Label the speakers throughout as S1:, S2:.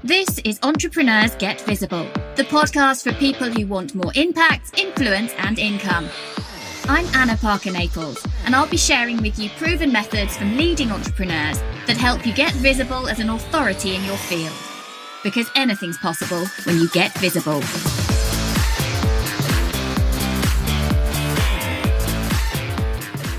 S1: This is Entrepreneurs Get Visible, the podcast for people who want more impact, influence, and income. I'm Anna Parker-Naples, and I'll be sharing with you proven methods from leading entrepreneurs that help you get visible as an authority in your field. Because anything's possible when you get visible.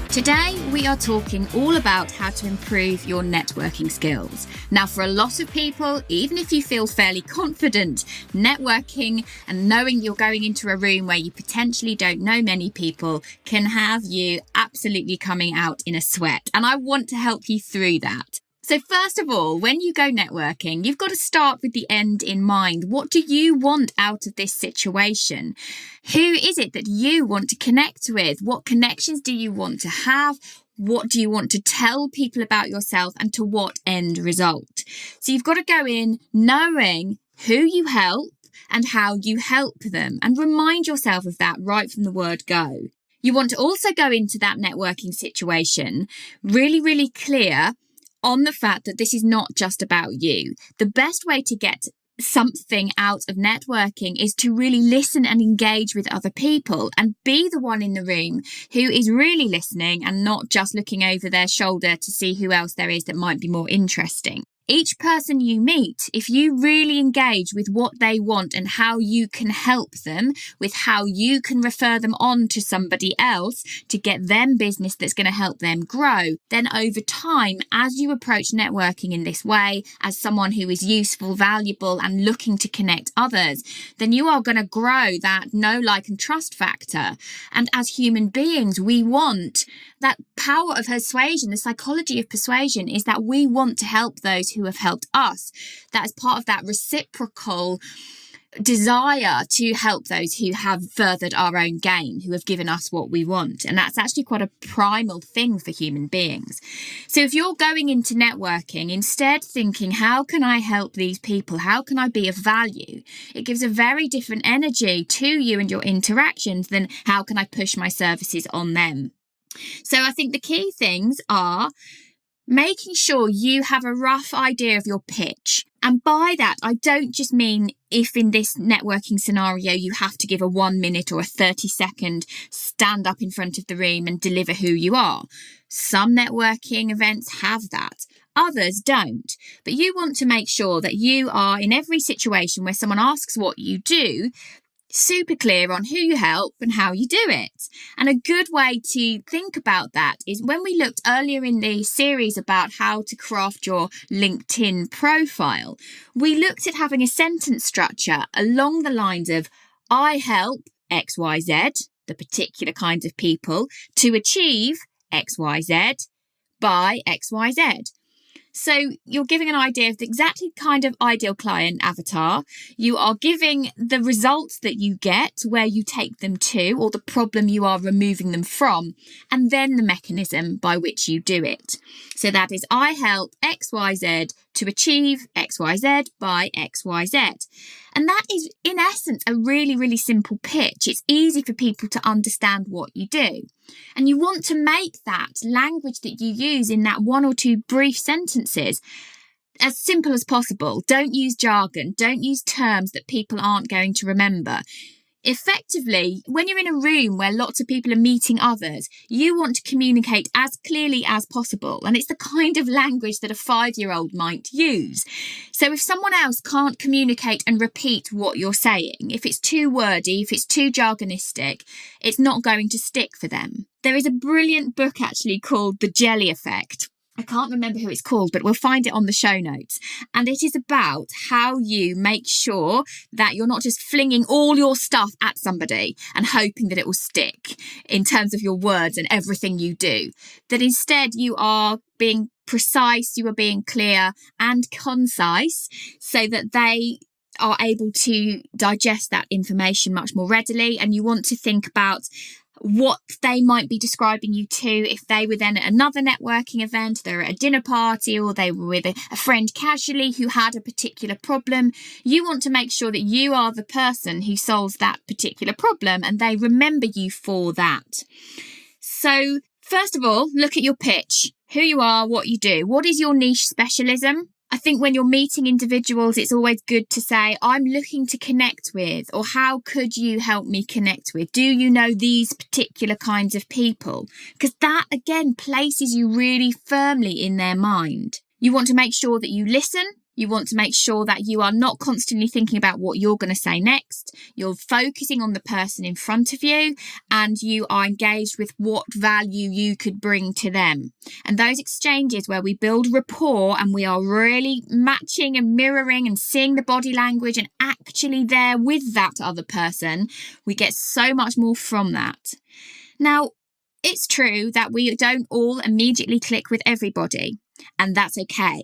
S1: Today, we are talking all about how to improve your networking skills. Now, for a lot of people, even if you feel fairly confident, networking and knowing you're going into a room where you potentially don't know many people can have you absolutely coming out in a sweat. And I want to help you through that. So first of all, when you go networking, you've got to start with the end in mind. What do you want out of this situation? Who is it that you want to connect with? What connections do you want to have? What do you want to tell people about yourself, and to what end result? So you've got to go in knowing who you help and how you help them, and remind yourself of that right from the word go. You want to also go into that networking situation really clear on the fact that this is not just about you. The best way to get something out of networking is to really listen and engage with other people and be the one in the room who is really listening and not just looking over their shoulder to see who else there is that might be more interesting. Each person you meet, if you really engage with what they want and how you can help them, with how you can refer them on to somebody else to get them business that's going to help them grow, then over time, as you approach networking in this way, as someone who is useful, valuable, and looking to connect others, then you are going to grow that know, like, and trust factor. And as human beings, we want that power of persuasion. The psychology of persuasion is that we want to help those who have helped us. That is part of that reciprocal desire to help those who have furthered our own gain, who have given us what we want. And that's actually quite a primal thing for human beings. So if you're going into networking, instead thinking, how can I help these people? How can I be of value? It gives a very different energy to you and your interactions than how can I push my services on them? So I think the key things are making sure you have a rough idea of your pitch. And by that, I don't just mean if in this networking scenario you have to give a 1 minute or a 30-second stand up in front of the room and deliver who you are. Some networking events have that. Others don't. But you want to make sure that you are, in every situation where someone asks what you do, super clear on who you help and how you do it. And a good way to think about that is when we looked earlier in the series about how to craft your LinkedIn profile, we looked at having a sentence structure along the lines of, I help XYZ, the particular kinds of people, to achieve XYZ by XYZ. So you're giving an idea of the exactly kind of ideal client avatar. You are giving the results that you get, where you take them to, or the problem you are removing them from, and then the mechanism by which you do it. So that is, I help XYZ to achieve XYZ by XYZ. And that is, in essence, a really simple pitch. It's easy for people to understand what you do. And you want to make that language that you use in that 1 or 2 brief sentences as simple as possible. Don't use jargon. Don't use terms that people aren't going to remember. Effectively, when you're in a room where lots of people are meeting others, you want to communicate as clearly as possible. And it's the kind of language that a 5-year-old might use. So if someone else can't communicate and repeat what you're saying, if it's too wordy, if it's too jargonistic, it's not going to stick for them. There is a brilliant book actually called The Jelly Effect. I can't remember who it's called, but we'll find it on the show notes. And it is about how you make sure that you're not just flinging all your stuff at somebody and hoping that it will stick in terms of your words and everything you do. That instead you are being precise, you are being clear and concise so that they are able to digest that information much more readily. And you want to think about what they might be describing you to if they were then at another networking event, they're at a dinner party, or they were with a friend casually who had a particular problem. You want to make sure that you are the person who solves that particular problem and they remember you for that. So first of all, look at your pitch, who you are, what you do. What is your niche specialism? I think when you're meeting individuals, it's always good to say, I'm looking to connect with, or how could you help me connect with? Do you know these particular kinds of people? Because that, again, places you really firmly in their mind. You want to make sure that you listen. You want to make sure that you are not constantly thinking about what you're going to say next. You're focusing on the person in front of you, and you are engaged with what value you could bring to them. And those exchanges where we build rapport and we are really matching and mirroring and seeing the body language and actually there with that other person, we get so much more from that. Now, it's true that we don't all immediately click with everybody, and that's okay.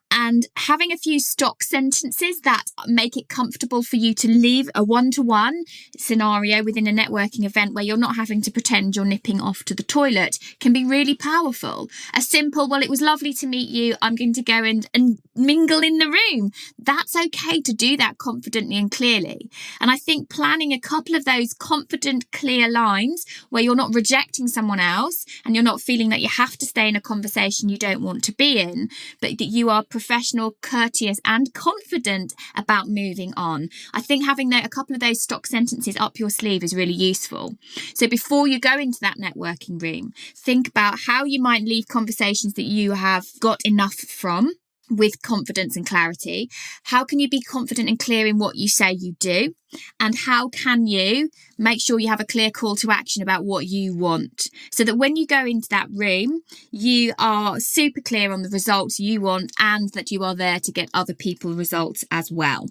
S1: And having a few stock sentences that make it comfortable for you to leave a one-to-one scenario within a networking event where you're not having to pretend you're nipping off to the toilet can be really powerful. A simple, well, it was lovely to meet you, I'm going to go and mingle in the room. That's okay to do that confidently and clearly. And I think planning a couple of those confident, clear lines where you're not rejecting someone else and you're not feeling that you have to stay in a conversation you don't want to be in, but that you are professional, courteous and confident about moving on. I think having a couple of those stock sentences up your sleeve is really useful. So before you go into that networking room, think about how you might leave conversations that you have got enough from with confidence and clarity. How can you be confident and clear in what you say you do? And how can you make sure you have a clear call to action about what you want, so that when you go into that room, you are super clear on the results you want and that you are there to get other people results as well.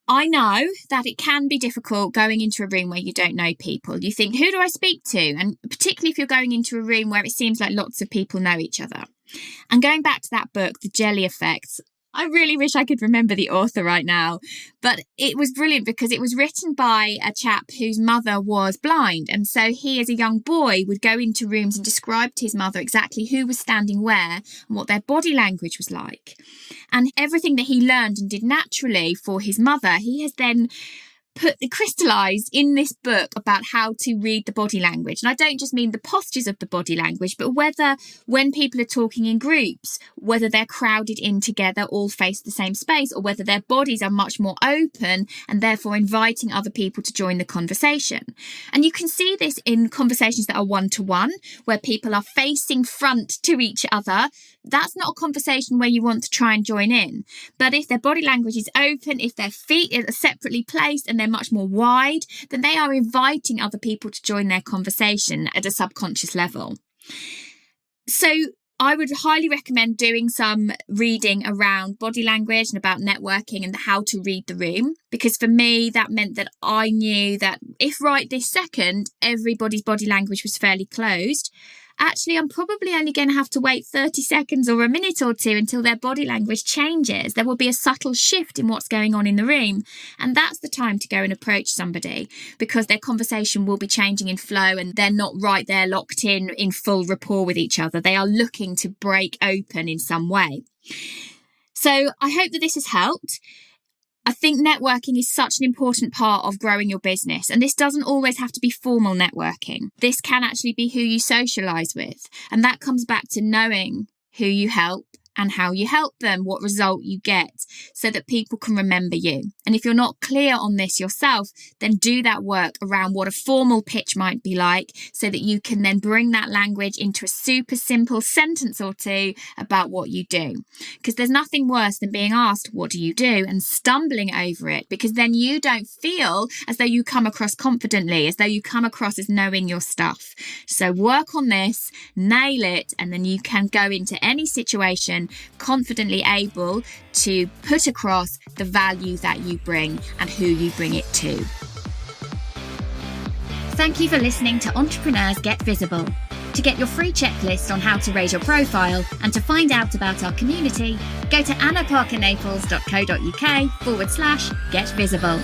S1: I know that it can be difficult going into a room where you don't know people. You think, who do I speak to? And particularly if you're going into a room where it seems like lots of people know each other. And going back to that book, The Jelly Effect, I really wish I could remember the author right now, but it was brilliant because it was written by a chap whose mother was blind. And so he, as a young boy, would go into rooms and describe to his mother exactly who was standing where and what their body language was like. And everything that he learned and did naturally for his mother, he has then crystallized in this book about how to read the body language. And I don't just mean the postures of the body language, but whether when people are talking in groups, whether they're crowded in together, all face the same space, or whether their bodies are much more open and therefore inviting other people to join the conversation. And you can see this in conversations that are one-to-one, where people are facing front to each other. That's not a conversation where you want to try and join in. But if their body language is open, if their feet are separately placed and they're much more wide, then they are inviting other people to join their conversation at a subconscious level. So I would highly recommend doing some reading around body language and about networking and how to read the room, because for me that meant that I knew that if right this second everybody's body language was fairly closed, actually I'm probably only going to have to wait 30 seconds or a minute or two until their body language changes. There will be a subtle shift in what's going on in the room, and that's the time to go and approach somebody, because their conversation will be changing in flow and they're not right there locked in full rapport with each other. They are looking to break open in some way. So I hope that this has helped. I think networking is such an important part of growing your business, and this doesn't always have to be formal networking. This can actually be who you socialise with, and that comes back to knowing who you help and how you help them, what result you get, so that people can remember you. And if you're not clear on this yourself, then do that work around what a formal pitch might be like, so that you can then bring that language into a super simple sentence or two about what you do. Because there's nothing worse than being asked, what do you do? And stumbling over it, because then you don't feel as though you come across confidently, as though you come across as knowing your stuff. So work on this, nail it, and then you can go into any situation confidently able to put across the value that you bring and who you bring it to. Thank you for listening to Entrepreneurs Get Visible. To get your free checklist on how to raise your profile and to find out about our community, go to annaparkernaples.co.uk/get visible.